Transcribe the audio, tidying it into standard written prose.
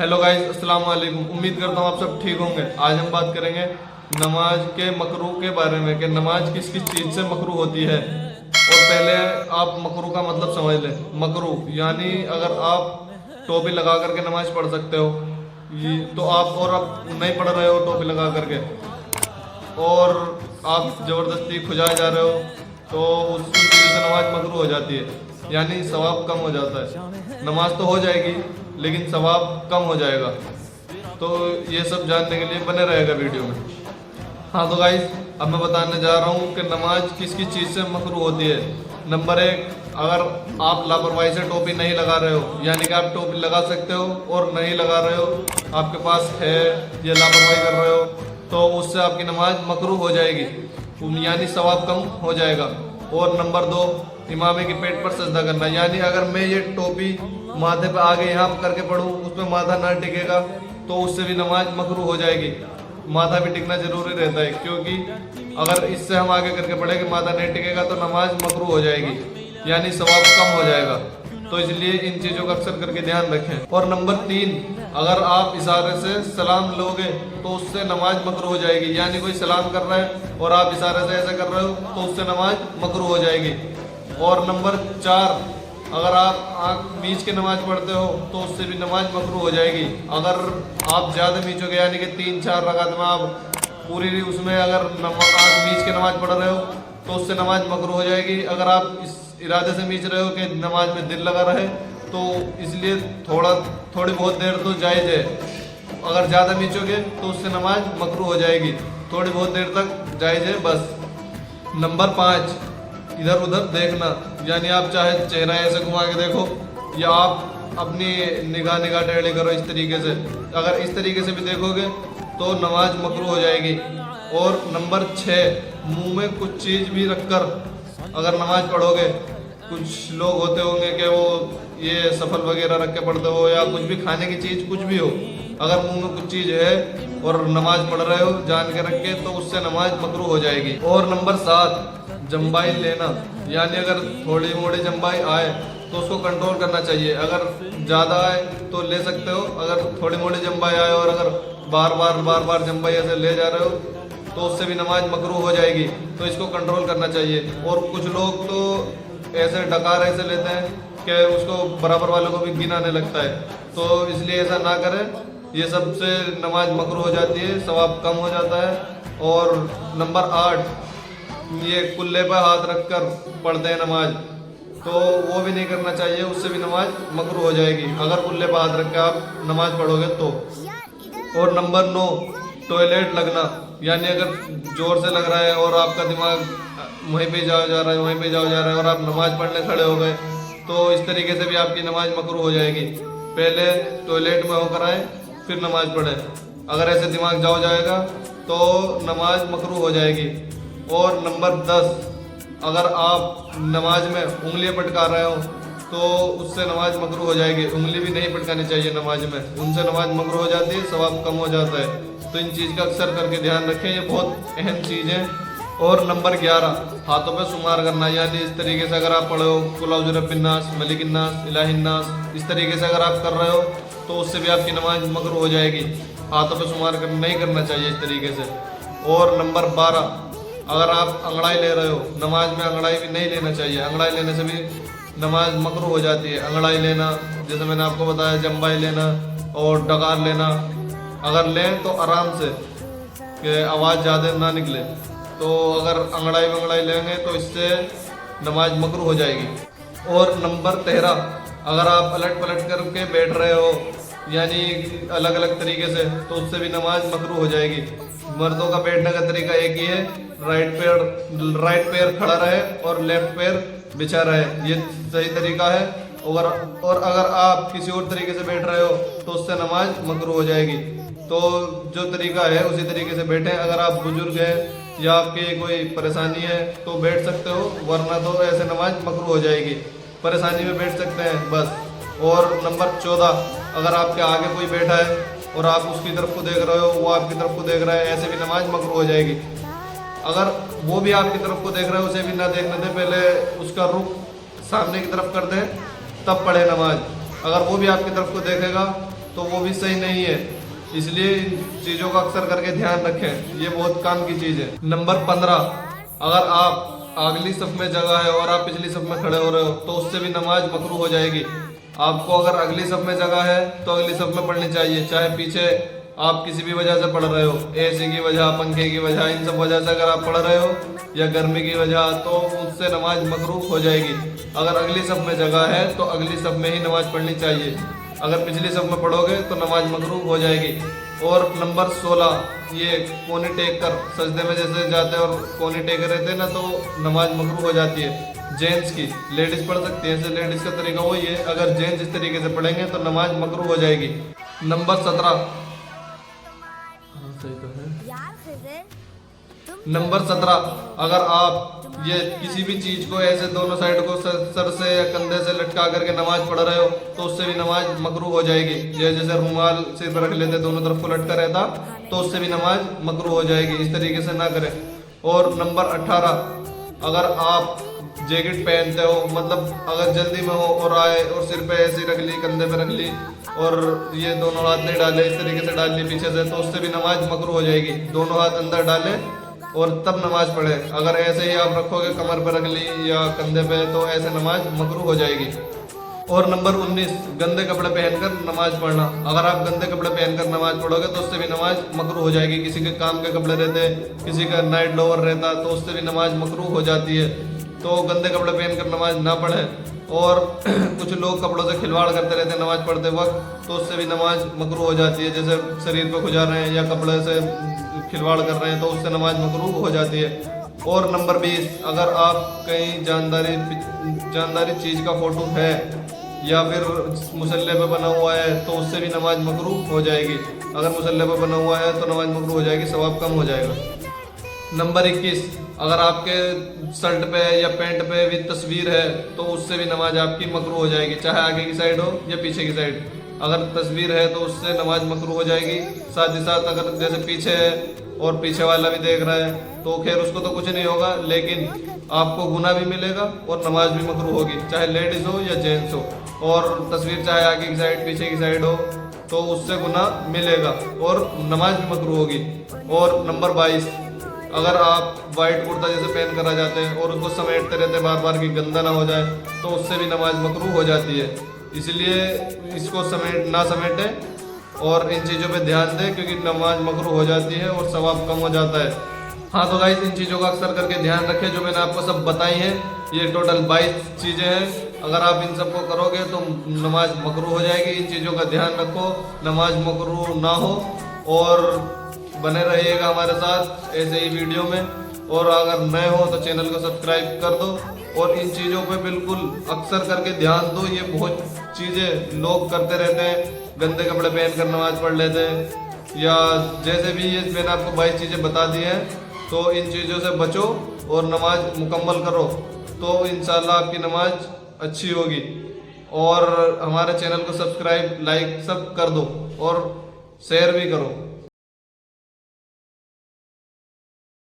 Hello guys, अस्सलाम वालेकुम। उम्मीद करता हूँ आप सब ठीक होंगे। आज हम बात करेंगे नमाज के मकरूह के बारे में कि नमाज किस किस चीज़ से मकरूह होती है। और पहले आप मकरूह का मतलब समझ लें। मकरूह यानी अगर आप टोपी लगा करके नमाज पढ़ सकते हो तो आप नहीं पढ़ रहे हो टोपी लगा करके और आप ज़बरदस्ती खुजाए जा रहे हो तो उस चीज़ से नमाज मकरूह हो जाती है, यानी सवाब कम हो जाता है। नमाज तो हो जाएगी लेकिन सवाब कम हो जाएगा। तो ये सब जानने के लिए बने रहेगा वीडियो में। हाँ तो गाइस, अब मैं बताने जा रहा हूँ कि नमाज किस किस चीज़ से मकरूह होती है। नंबर 1, अगर आप लापरवाही से टोपी नहीं लगा रहे हो, यानी कि आप टोपी लगा सकते हो और नहीं लगा रहे हो, आपके पास है या लापरवाही कर रहे हो, तो उससे आपकी नमाज मकरूह हो जाएगी, यानी सवाब कम हो जाएगा। और नंबर 2, इमाम के पेट पर सजदा करना, यानी अगर मैं ये टोपी माथे पे आगे यहाँ करके पढ़ूँ, उसमें माथा ना टिकेगा तो उससे भी नमाज मकरूह हो जाएगी। माथा भी टिकना जरूरी रहता है, क्योंकि अगर इससे हम आगे करके पढ़े कि माथा नहीं टिकेगा तो नमाज मकरूह हो जाएगी, यानी सवाब कम हो जाएगा। तो इसलिए इन चीज़ों का अक्सर करके ध्यान रखें। और नंबर 3, अगर आप इशारे से सलाम लोगे तो उससे नमाज मकरूह हो जाएगी, यानी कोई सलाम कर रहा है और आप इशारे से ऐसा कर रहे हो तो उससे नमाज मकरूह हो जाएगी। और नंबर 4, अगर आप आँख मीच के नमाज पढ़ते हो तो उससे भी नमाज मकरूह हो जाएगी। अगर आप ज़्यादा मीचोगे, यानी कि 3-4 रकात में आप पूरी उसमें अगर आँख मीच के नमाज पढ़ रहे हो तो उससे नमाज मकरूह हो जाएगी। अगर आप इस इरादे से मीच रहे हो कि नमाज में दिल लगा रहे तो इसलिए थोड़ी बहुत देर तो जायज़ है। अगर ज़्यादा मीचोगे तो उससे नमाज मकरूह हो जाएगी, थोड़ी बहुत देर तक जायज़ है बस। नंबर 5, इधर उधर देखना, यानी आप चाहे चेहरा ऐसे घुमा के देखो या आप अपनी निगाह टेढ़ी करो इस तरीके से। अगर इस तरीके से भी देखोगे तो नमाज मकरूह हो जाएगी। और नंबर 6, मुंह में कुछ चीज़ भी रखकर अगर नमाज पढ़ोगे, कुछ लोग होते होंगे कि वो ये सफल वगैरह रख के पढ़ते हो या कुछ भी खाने की चीज़ कुछ भी हो, अगर मुंह में कुछ चीज़ है और नमाज पढ़ रहे हो जान के रख के तो उससे नमाज मकरूह हो जाएगी। और नंबर 7, जम्बाई लेना, यानी अगर थोड़ी मोड़ी जम्बाई आए तो उसको कंट्रोल करना चाहिए। अगर ज़्यादा आए तो ले सकते हो, अगर थोड़ी मोड़ी जम्बाई आए और अगर बार बार जम्बाई ऐसे ले जा रहे हो तो उससे भी नमाज मकरूह हो जाएगी। तो इसको कंट्रोल करना चाहिए। और कुछ लोग तो ऐसे डकार ऐसे लेते हैं कि उसको बराबर वालों को भी गिनाने लगता है, तो इसलिए ऐसा ना करें। ये सब से नमाज मकरूह हो जाती है, सवाब कम हो जाता है। और नंबर 8, ये कुल्ले पर हाथ रखकर पढ़ते हैं नमाज, तो वो भी नहीं करना चाहिए, उससे भी नमाज मकरूह हो जाएगी अगर कुल्ले पर हाथ रख के आप नमाज पढ़ोगे तो। और नंबर 9, टॉयलेट लगना, यानी अगर जोर से लग रहा है और आपका दिमाग वहीं पे जा रहा है और आप नमाज पढ़ने खड़े हो गए तो इस तरीके से भी आपकी नमाज मकरूह हो जाएगी। पहले टॉयलेट में होकर आए फिर नमाज पढ़े, अगर ऐसे दिमाग जाएगा तो नमाज मकरूह हो जाएगी। और नंबर 10, अगर आप नमाज में उंगलियां पटका रहे हो तो उससे नमाज मकरूह हो जाएगी। उंगली भी नहीं पटकानी चाहिए नमाज में, उनसे नमाज मकरूह हो जाती है, सवाब कम हो जाता है। तो इन चीज़ का अक्सर करके ध्यान रखें, ये बहुत अहम चीज़ है। और नंबर 11, हाथों पे शुमार करना, यानी इस तरीके से अगर आप पढ़े हो कुल औज़ु बिर्रब्बिन्नास, मलिकिन्नास, इलाहिन्नास, इस तरीके से अगर आप कर रहे हो तो उससे भी आपकी नमाज मकरूह हो जाएगी। हाथों पे शुमार नहीं करना चाहिए इस तरीके से। और नंबर 12, अगर आप अंगड़ाई ले रहे हो, नमाज में अंगड़ाई भी नहीं लेना चाहिए, अंगड़ाई लेने से भी नमाज मकरूह हो जाती है। अंगड़ाई लेना, जैसे मैंने आपको बताया, जम्बाई लेना और डकार लेना, अगर लें तो आराम से कि आवाज़ ज़्यादा ना निकले। तो अगर अंगड़ाई लेंगे तो इससे नमाज मकरूह हो जाएगी। और नंबर 13, अगर आप पलट करके बैठ रहे हो, यानी अलग अलग तरीके से, तो उससे भी नमाज मकरूह हो जाएगी। मर्दों का बैठने का तरीका एक ही है, राइट पैर खड़ा रहे और लेफ्ट पैर बिछा रहे, ये सही तरीका है। और अगर आप किसी और तरीके से बैठ रहे हो तो उससे नमाज मकरूह हो जाएगी। तो जो तरीका है उसी तरीके से बैठें। अगर आप बुजुर्ग हैं या आपकी कोई परेशानी है तो बैठ सकते हो, वरना तो ऐसे नमाज मकरूह हो जाएगी। परेशानी में बैठ सकते हैं बस। और नंबर 14, अगर आपके आगे कोई बैठा है और आप उसकी तरफ को देख रहे हो, वो आपकी तरफ को देख रहा है, ऐसे भी नमाज मकरूह हो जाएगी। अगर वो भी आपकी तरफ को देख रहा है, उसे भी ना देखने दें, पहले उसका रुख सामने की तरफ कर दें तब पढ़े नमाज। अगर वो भी आपकी तरफ को देखेगा तो वो भी सही नहीं है। इसलिए इन चीज़ों का अक्सर करके ध्यान रखें, ये बहुत काम की चीज़ है। नंबर 15, अगर आप अगली सफ में जगह है और आप पिछली सफ में खड़े हो रहे हो तो उससे भी नमाज मकरूह हो जाएगी। आपको अगर अगली सफ में जगह है तो अगली सफ में पढ़नी चाहिए, चाहे पीछे आप किसी भी वजह से पढ़ रहे हो, एसी की वजह, पंखे की वजह, इन सब वजह से अगर आप पढ़ रहे हो या गर्मी की वजह, तो उससे नमाज मकरूह हो जाएगी। अगर अगली सफ में जगह है तो अगली सफ में ही नमाज पढ़नी चाहिए। अगर पिछली सफ में पढ़ोगे तो नमाज मकरूह हो जाएगी। और नंबर 16, ये कोनी टेक कर सजदे में जैसे जाते हैं और कोनी टेक रहते हैं ना, तो नमाज मकरूह हो जाती है। जेंट्स की, लेडीज पढ़ सकती है, ऐसे लेडीज का तरीका वही है। अगर जेंट्स इस तरीके से पढ़ेंगे तो नमाज मकरूह हो जाएगी। नंबर 17, सही तो है। नंबर 17, अगर आप ये किसी भी चीज को ऐसे दोनों साइड को सर से या कंधे से लटका करके नमाज पढ़ रहे हो तो उससे भी नमाज मकरूह हो जाएगी। जैसे रुमाल सिर पर रख लेते दोनों तरफ को लटका रहता तो उससे भी नमाज मकरूह हो जाएगी। इस तरीके से ना करें। और नंबर 18, अगर आप जैकेट पहनते हो, मतलब अगर जल्दी में हो और आए और सिर पे ऐसी रख ली, कंधे पे रख ली और ये दोनों हाथ नहीं डाले, इस तरीके से डाल ली पीछे से, तो उससे भी नमाज मकरूह हो जाएगी। दोनों हाथ अंदर डाले और तब नमाज पढ़े। अगर ऐसे ही आप रखोगे कमर पे रख ली या कंधे पे, तो ऐसे नमाज मकरूह हो जाएगी। और नंबर 19, गंदे कपड़े पहनकर नमाज पढ़ना। अगर आप गंदे कपड़े पहनकर नमाज पढ़ोगे तो उससे भी नमाज मकरूह हो जाएगी। किसी के काम के कपड़े रहते, किसी का नाइट लोअर रहता, तो उससे भी नमाज मकरूह हो जाती है। तो गंदे कपड़े पहनकर नमाज ना पढ़ें। और कुछ लोग कपड़ों से खिलवाड़ करते रहते हैं नमाज पढ़ते वक्त, तो उससे भी नमाज मकरूह हो जाती है। जैसे शरीर पे खुजा रहे हैं या कपड़े से खिलवाड़ कर रहे हैं तो उससे नमाज मकरूह हो जाती है। और नंबर 20, अगर आप कहीं जानदारी चीज़ का फोटो है या फिर मुसल्ले पे बना हुआ है तो उससे भी नमाज मकरूह हो जाएगी। अगर मुसल्ले पे बना हुआ है तो नमाज मकरूह हो जाएगी, सवाब कम हो जाएगा। नंबर 21, अगर आपके शर्ट पे या पैंट पे भी तस्वीर है तो उससे भी नमाज आपकी मकरूह हो जाएगी, चाहे आगे की साइड हो या पीछे की साइड। अगर तस्वीर है तो उससे नमाज मकरूह हो जाएगी। साथ ही साथ अगर जैसे पीछे है और पीछे वाला भी देख रहा है तो खैर उसको तो कुछ नहीं होगा, लेकिन आपको गुनाह भी मिलेगा और नमाज भी मकरूह होगी, चाहे लेडीज हो या जेंट्स हो। और तस्वीर चाहे आगे की साइड पीछे की साइड हो तो उससे गुनाह मिलेगा और नमाज भी मकरूह होगी। और नंबर 22, अगर आप वाइट कुर्ता जैसे पहन कर आ जाते हैं और उसको समेटते रहते बार बार कि गंदा ना हो जाए तो उससे भी नमाज मकरूह हो जाती है। इसलिए इसको ना समेटें और इन चीज़ों पे ध्यान दें, क्योंकि नमाज मकरूह हो जाती है और सवाब कम हो जाता है। हाँ तो गाइस, इन चीज़ों का अक्सर करके ध्यान रखें जो मैंने आपको सब बताई हैं। ये टोटल 22 चीज़ें हैं। अगर आप इन सबको करोगे तो नमाज मकरूह हो जाएगी। इन चीज़ों का ध्यान रखो, नमाज मकरूह ना हो। और बने रहिएगा हमारे साथ ऐसे ही वीडियो में। और अगर नए हो तो चैनल को सब्सक्राइब कर दो और इन चीज़ों पे बिल्कुल अक्सर करके ध्यान दो। ये बहुत चीज़ें लोग करते रहते हैं, गंदे कपड़े पहन कर नमाज पढ़ लेते हैं या जैसे भी। ये मैंने आपको 22 चीज़ें बता दी हैं, तो इन चीज़ों से बचो और नमाज मुकम्मल करो, तो इंशाल्लाह आपकी नमाज अच्छी होगी। और हमारे चैनल को सब्सक्राइब, लाइक सब कर दो और शेयर भी करो।